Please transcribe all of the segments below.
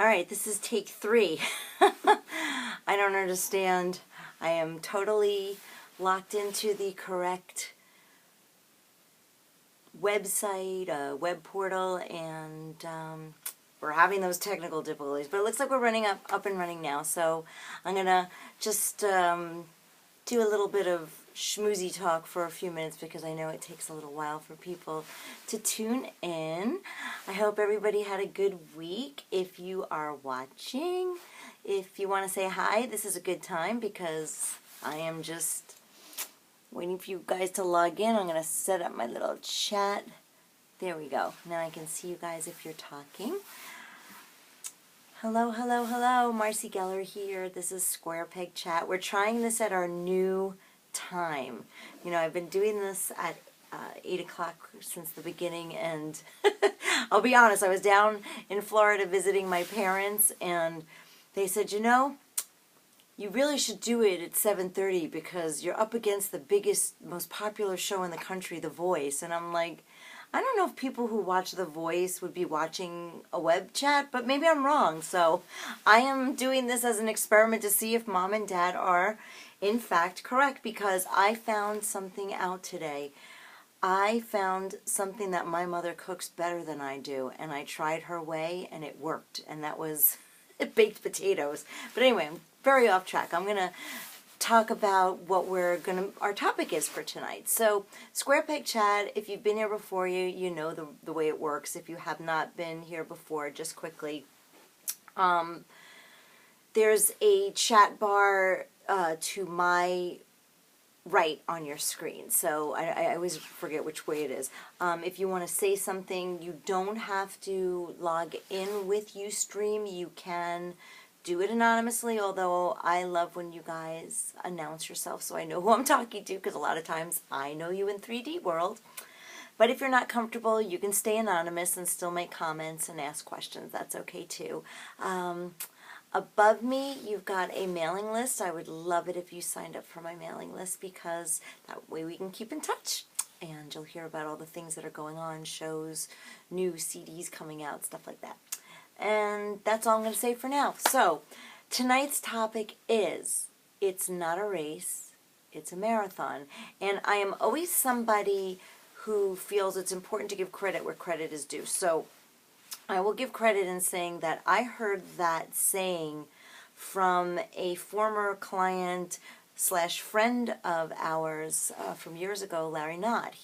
All right, this is take 3. I don't understand. I am totally locked into the correct website, web portal, and we're having those technical difficulties. But it looks like we're running up and running now. So I'm gonna just do a little bit of schmoozy talk for a few minutes because I know it takes a little while for people to tune in. I hope everybody had a good week. If you are watching, if you want to say hi, this is a good time because I am just waiting for you guys to log in. I'm going to set up my little chat. There we go. Now I can see you guys if you're talking. Hello, hello, hello. Marcy Geller here. This is Square Peg Chat. We're trying this at our new time. You know, I've been doing this at 8 o'clock since the beginning, and I'll be honest, I was down in Florida visiting my parents, and they said, you know, you really should do it at 7:30 because you're up against the biggest, most popular show in the country, The Voice. And I'm like, I don't know if people who watch The Voice would be watching a web chat, but maybe I'm wrong. So I am doing this as an experiment to see if Mom and Dad are, in fact, correct, because I found something out today. I found something that my mother cooks better than I do, and I tried her way, and it worked, and that was baked potatoes. But anyway, I'm very off track. I'm going to talk about what our topic is for tonight. So, Square Peg Chat, if you've been here before, you know the way it works. If you have not been here before, just quickly, there's a chat bar to my right on your screen. So I always forget which way it is. If you want to say something, you don't have to log in with Ustream. You can do it anonymously, although I love when you guys announce yourself so I know who I'm talking to, because a lot of times I know you in 3D world. But if you're not comfortable, you can stay anonymous and still make comments and ask questions. That's okay too. Above me, you've got a mailing list. I would love it if you signed up for my mailing list because that way we can keep in touch. And you'll hear about all the things that are going on, shows, new CDs coming out, stuff like that. And that's all I'm going to say for now. So, tonight's topic is, it's not a race, it's a marathon. And I am always somebody who feels it's important to give credit where credit is due. So, I will give credit in saying that I heard that saying from a former client / friend of ours from years ago, Larry Knott.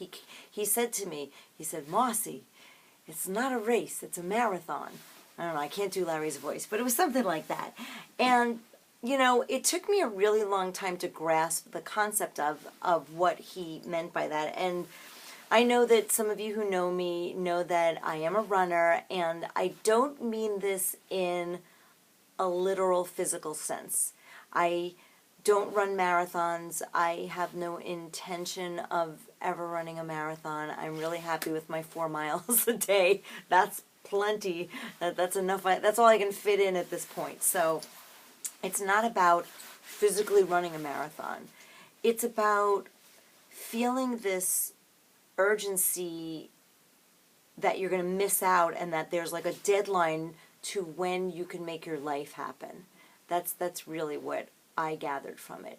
He said to me, he said, Marcy, it's not a race, it's a marathon. I don't know, I can't do Larry's voice, but it was something like that. And, you know, it took me a really long time to grasp the concept of what he meant by that. And I know that some of you who know me know that I am a runner, and I don't mean this in a literal physical sense. I don't run marathons. I have no intention of ever running a marathon. I'm really happy with my 4 miles a day. That's plenty. That's enough. That's all I can fit in at this point. So it's not about physically running a marathon. It's about feeling this urgency that you're going to miss out and that there's like a deadline to when you can make your life happen. That's really what I gathered from it.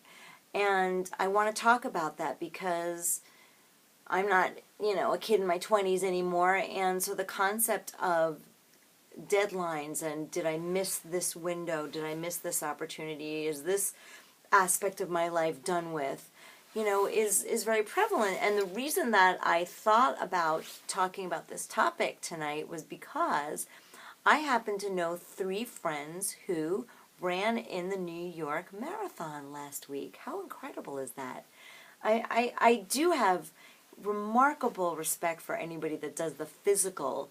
And I want to talk about that because I'm not, you know, a kid in my 20s anymore, and so the concept of deadlines and did I miss this window, did I miss this opportunity, is this aspect of my life done with, you know, is very prevalent. And the reason that I thought about talking about this topic tonight was because I happen to know 3 friends who ran in the New York Marathon last week. How incredible is that? I do have remarkable respect for anybody that does the physical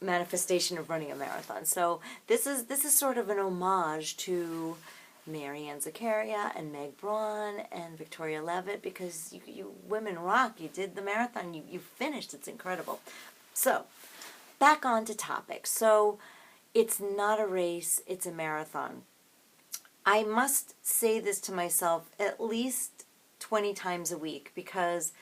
manifestation of running a marathon. So this is sort of an homage to Marianne Zakaria and Meg Braun and Victoria Levitt, because you women rock. You did the marathon. You finished. It's incredible. So back on to topic. So it's not a race. It's a marathon. I must say this to myself at least 20 times a week because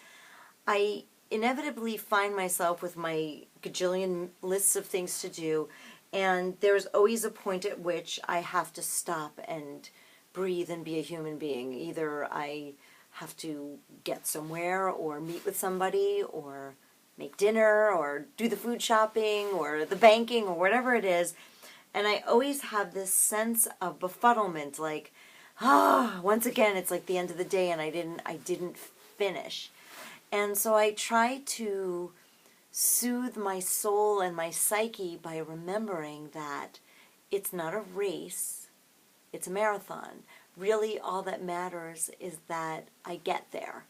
I inevitably find myself with my gajillion lists of things to do And there's always a point at which I have to stop and breathe and be a human being. Either I have to get somewhere or meet with somebody or make dinner or do the food shopping or the banking or whatever it is. And I always have this sense of befuddlement, like, once again, it's like the end of the day and I didn't finish. And so I try to soothe my soul and my psyche by remembering that it's not a race, it's a marathon. Really, all that matters is that I get there,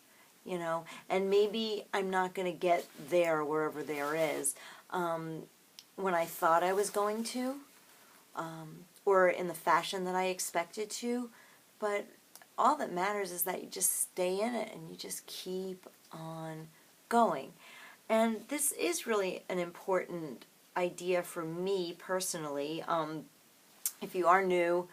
and maybe I'm not going to get there wherever there is when I thought I was going to, or in the fashion that I expected to, but all that matters is that you just stay in it and you just keep on going. And this is really an important idea for me personally. If you are new,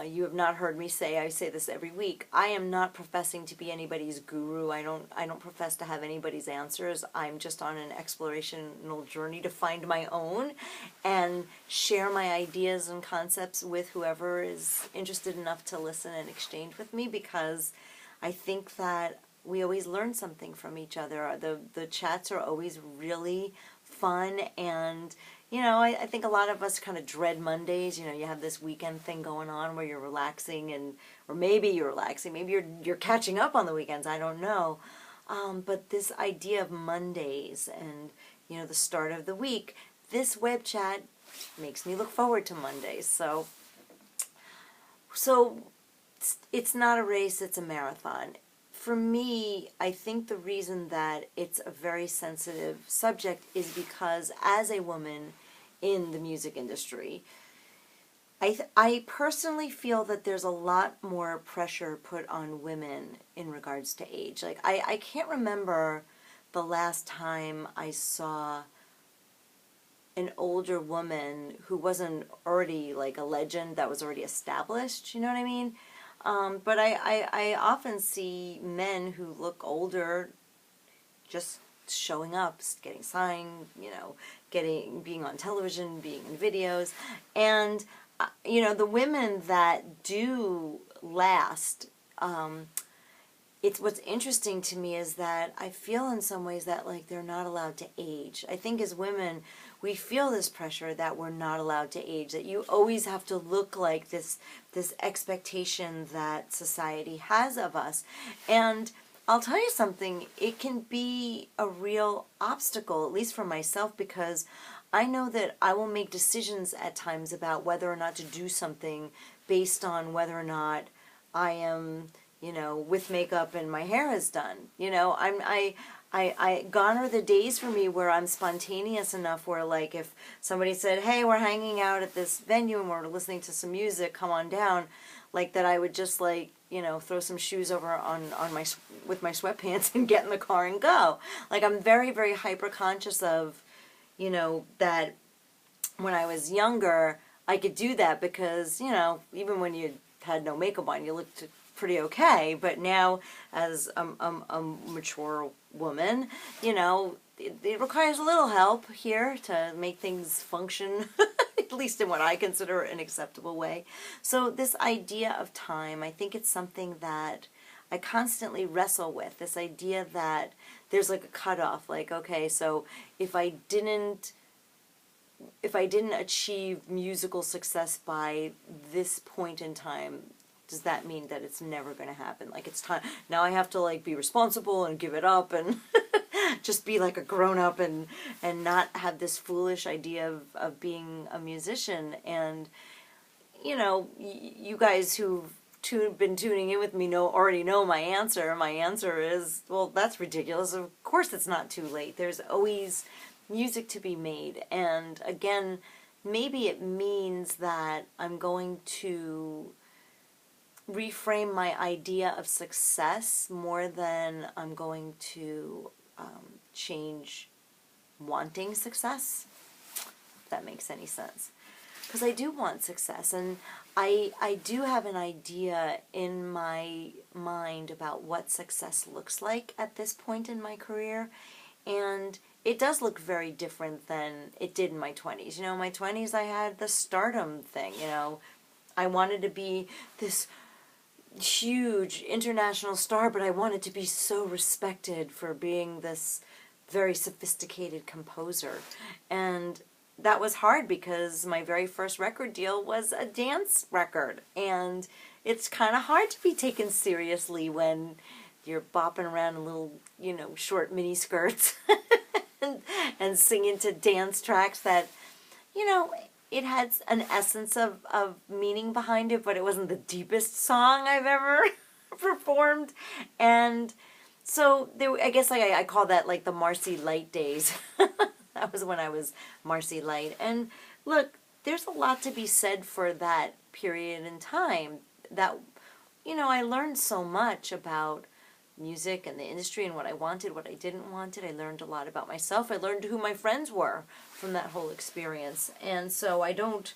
you have not heard me say, I say this every week, I am not professing to be anybody's guru. I don't profess to have anybody's answers. I'm just on an explorational journey to find my own and share my ideas and concepts with whoever is interested enough to listen and exchange with me, because I think that we always learn something from each other. The chats are always really fun, and I think a lot of us kind of dread Mondays. You have this weekend thing going on where you're relaxing, or maybe you're relaxing, maybe you're catching up on the weekends, I don't know. But this idea of Mondays and, the start of the week, this web chat makes me look forward to Mondays. So it's not a race, it's a marathon. For me, I think the reason that it's a very sensitive subject is because as a woman in the music industry, I personally feel that there's a lot more pressure put on women in regards to age. Like, I can't remember the last time I saw an older woman who wasn't already like a legend that was already established, you know what I mean? But I often see men who look older just showing up, getting signed, being on television, being in videos. And, the women that do last, it's what's interesting to me is that I feel in some ways that like they're not allowed to age. I think as women, we feel this pressure that we're not allowed to age, that you always have to look like this expectation that society has of us. And I'll tell you something, it can be a real obstacle, at least for myself, because I know that I will make decisions at times about whether or not to do something based on whether or not I am, with makeup and my hair is done. I gone are the days for me where I'm spontaneous enough where, like, if somebody said, hey, we're hanging out at this venue and we're listening to some music, come on down, like that I would just, like, throw some shoes over on with my sweatpants and get in the car and go. Like, I'm very, very hyper conscious of, that when I was younger, I could do that because, even when you had no makeup on, you looked pretty okay. But now, as a mature woman, it requires a little help here to make things function, at least in what I consider an acceptable way. So this idea of time, I think it's something that I constantly wrestle with, this idea that there's like a cutoff, like, okay, so if I didn't achieve musical success by this point in time, does that mean that it's never going to happen? Like, it's time, now I have to, like, be responsible and give it up and just be like a grown-up and not have this foolish idea of being a musician. And, you guys who've been tuning in with me already know my answer. My answer is, well, that's ridiculous. Of course it's not too late. There's always music to be made. And again, maybe it means that I'm going to reframe my idea of success more than I'm going to change wanting success, if that makes any sense. Because I do want success, and I do have an idea in my mind about what success looks like at this point in my career. And it does look very different than it did in my 20s. You know, in my 20s I had the stardom thing, you know. I wanted to be this huge international star, but I wanted to be so respected for being this very sophisticated composer. And that was hard because my very first record deal was a dance record. And it's kind of hard to be taken seriously when you're bopping around in little, you know, short mini skirts and singing to dance tracks that, you know, it had an essence of meaning behind it, but it wasn't the deepest song I've ever performed. And so I guess like I call that like the Marcy Light days. That was when I was Marcy Light. And look, there's a lot to be said for that period in time. That, you know, I learned so much about music and the industry and what I wanted, what I didn't want. I learned a lot about myself. I learned who my friends were from that whole experience. And so I don't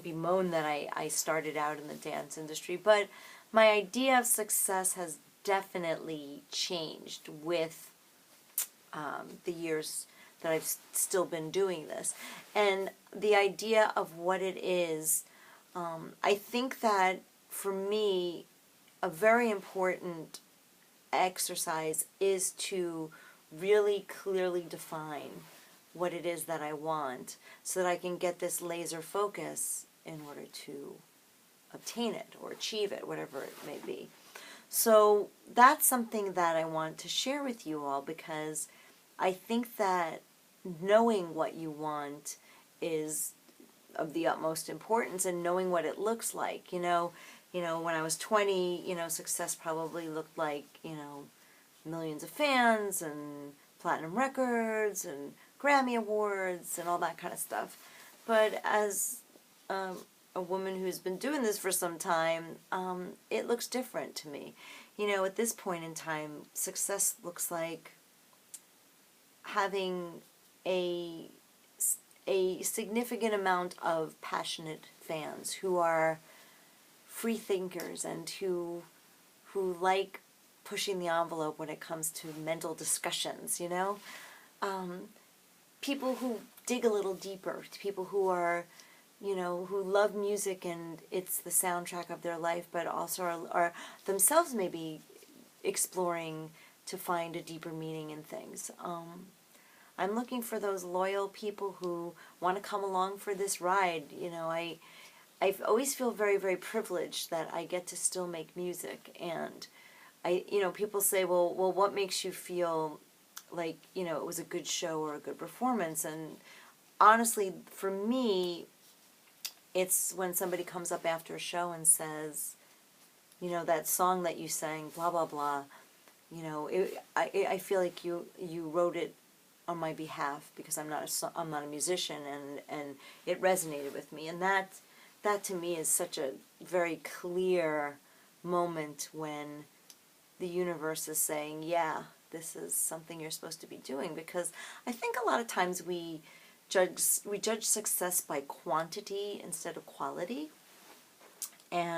bemoan that I started out in the dance industry, but my idea of success has definitely changed with the years that I've still been doing this. And the idea of what it is, I think that for me, a very important exercise is to really clearly define what it is that I want so that I can get this laser focus in order to obtain it or achieve it, whatever it may be. So that's something that I want to share with you all, because I think that knowing what you want is of the utmost importance, and knowing what it looks like. You know, when I was 20, you know, success probably looked like, you know, millions of fans and platinum records and Grammy Awards and all that kind of stuff. But as a woman who's been doing this for some time, it looks different to me. You know, at this point in time, success looks like having a significant amount of passionate fans who are free thinkers and who like pushing the envelope when it comes to mental discussions, you know? People who dig a little deeper, people who are, you know, who love music and it's the soundtrack of their life, but also are themselves maybe exploring to find a deeper meaning in things. I'm looking for those loyal people who want to come along for this ride. You know, I always feel very, very privileged that I get to still make music. And you know, people say, well, what makes you feel like, you know, it was a good show or a good performance? And honestly, for me, it's when somebody comes up after a show and says, you know, that song that you sang, blah, blah, blah, you know, I feel like you wrote it on my behalf because I'm not a musician, and it resonated with me. And that to me is such a very clear moment when the universe is saying, yeah, this is something you're supposed to be doing. Because I think a lot of times we judge success by quantity instead of quality. And